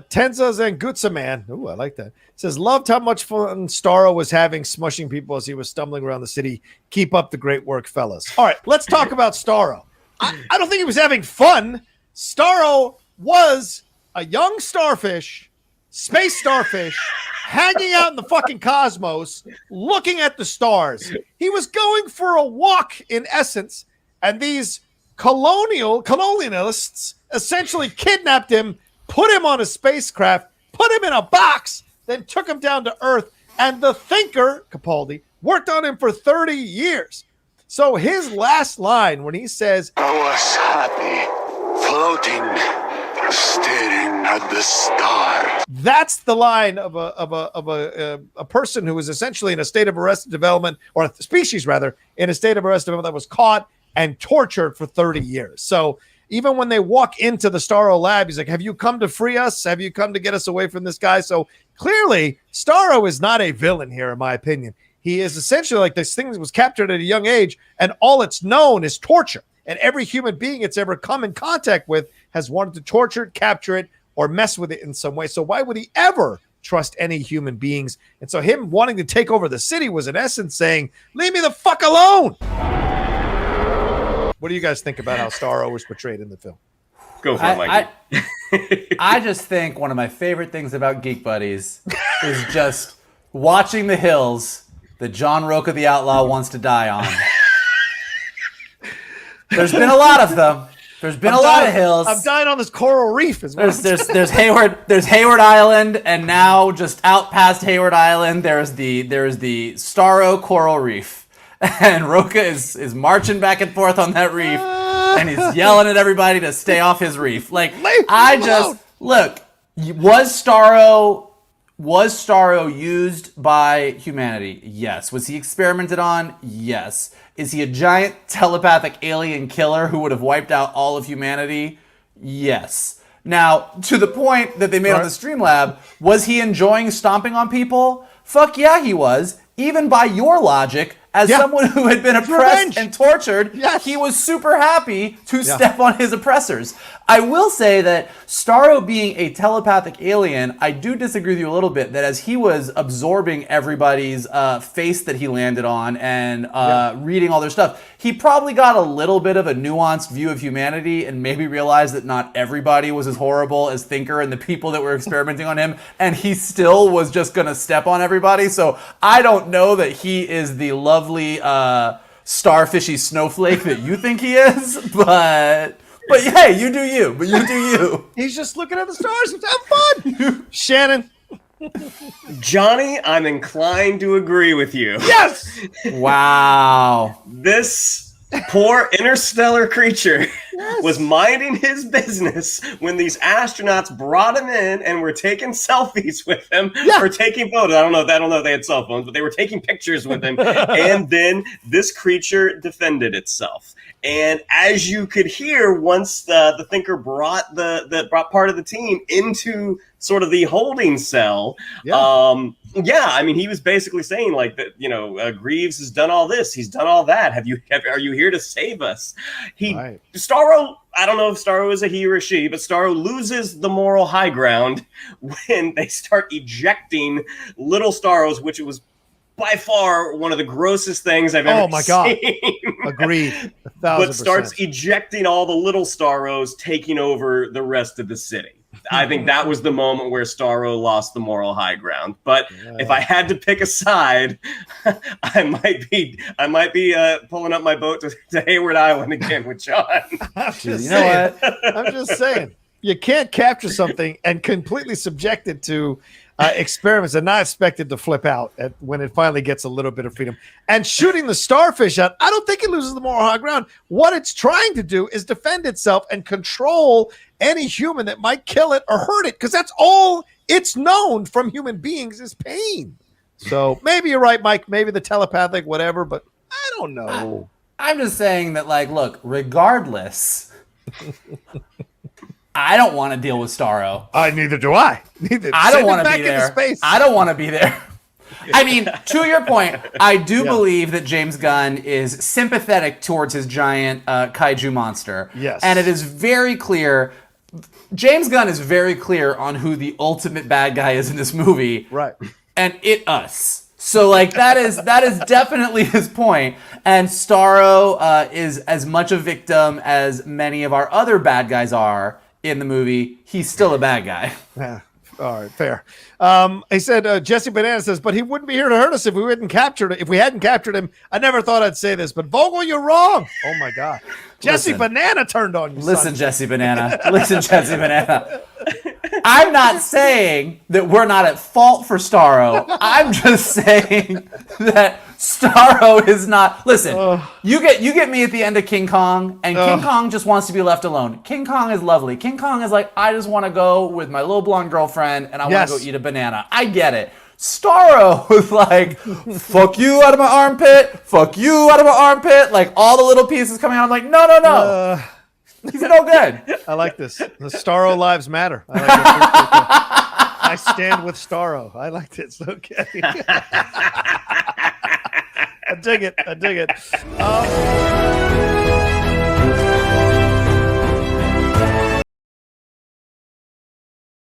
Tenza Zangutsa man. Ooh, I like that. Says, loved how much fun Starro was having smushing people as he was stumbling around the city. Keep up the great work, fellas. All right, let's talk about Starro. I don't think he was having fun. Starro was a young starfish, space starfish, hanging out in the fucking cosmos, looking at the stars. He was going for a walk, in essence, and these colonialists essentially kidnapped him, put him on a spacecraft, put him in a box, then took him down to Earth. And the thinker, Capaldi, worked on him for 30 years. So his last line when he says, I was happy, floating, staring at the stars. That's the line of a person who was essentially in a state of arrested development, or a species rather, in a state of arrested development that was caught and tortured for 30 years. So even when they walk into the Starro lab, he's like, have you come to free us? Have you come to get us away from this guy? So clearly, Starro is not a villain here, in my opinion. He is essentially like this thing that was captured at a young age, and all it's known is torture. And every human being it's ever come in contact with has wanted to torture it, capture it, or mess with it in some way. So why would he ever trust any human beings? And so him wanting to take over the city was in essence saying, leave me the fuck alone. What do you guys think about how Starro was portrayed in the film? Go for it, Mikey. I just think one of my favorite things about Geek Buddies is just watching the hills that John Rocha the Outlaw wants to die on. There's been a lot of them. There's been a lot of hills. I'm dying on this coral reef as well. There's Hayward Island, and now just out past Hayward Island, there's the Starro Coral Reef. And Rocha is marching back and forth on that reef, and he's yelling at everybody to stay off his reef. Like, look, was Starro used by humanity? Yes. Was he experimented on? Yes. Is he a giant telepathic alien killer who would have wiped out all of humanity? Yes. Now, to the point that they made on the Streamlab, was he enjoying stomping on people? Fuck yeah, he was. Even by your logic, as someone who had been oppressed and tortured, he was super happy to step on his oppressors. I will say that Starro being a telepathic alien, I do disagree with you a little bit, that as he was absorbing everybody's face that he landed on and reading all their stuff, he probably got a little bit of a nuanced view of humanity and maybe realized that not everybody was as horrible as Thinker and the people that were experimenting on him, and he still was just going to step on everybody. So I don't know that he is the lovely starfishy snowflake that you think he is, but hey, you do you. But you do you. He's just looking at the stars. Have fun, Shannon. Johnny, I'm inclined to agree with you. Yes. Wow. This poor interstellar creature was minding his business when these astronauts brought him in and were taking selfies with him or taking photos. I don't know if they had cell phones, but they were taking pictures with him. And then this creature defended itself. And as you could hear, once the Thinker brought brought part of the team into sort of the holding cell, I mean, he was basically saying like that. You know, Greaves has done all this, he's done all that. Are you here to save us? Starro. I don't know if Starro is a he or a she, but Starro loses the moral high ground when they start ejecting little Starros, which was by far one of the grossest things I've ever seen. Oh my God. Agreed. 1,000%. But starts ejecting all the little Starros, taking over the rest of the city. I think that was the moment where Starro lost the moral high ground. But if I had to pick a side, I might be pulling up my boat to Hayward Island again with John. I'm just saying, you can't capture something and completely subject it to experiments and not expect it to flip out when it finally gets a little bit of freedom. And shooting the starfish out, I don't think it loses the moral high ground. What it's trying to do is defend itself and control any human that might kill it or hurt it, because that's all it's known from human beings is pain. So maybe you're right, Mike. Maybe the telepathic, whatever, but I don't know. I'm just saying that, like, look, regardless, I don't want to deal with Starro. Neither do I. I don't want to be there. I don't want to be there. I mean, to your point, I do believe that James Gunn is sympathetic towards his giant kaiju monster. Yes. And it is very clear James Gunn is very clear on who the ultimate bad guy is in this movie. Right. And us. So like that is definitely his point. And Starro is as much a victim as many of our other bad guys are in the movie. He's still a bad guy. Yeah. All right, fair. He said, Jesse Banana says, but he wouldn't be here to hurt us if we hadn't captured it. If we hadn't captured him, I never thought I'd say this, but Vogel, you're wrong. Oh my God. Jesse Banana turned on you. Listen, Jesse Banana. Listen, Jesse Banana. I'm not saying that we're not at fault for Starro. I'm just saying that Starro is not. Listen, you get me at the end of King Kong, and King Kong just wants to be left alone. King Kong is lovely. King Kong is like, I just want to go with my little blonde girlfriend, and I want to go eat a banana. I get it. Starro was like, fuck you out of my armpit, fuck you out of my armpit, like all the little pieces coming out. I'm like, no. He's no good. I like this. The Starro lives matter. I like this. I stand with Starro. I like this. Okay. I dig it.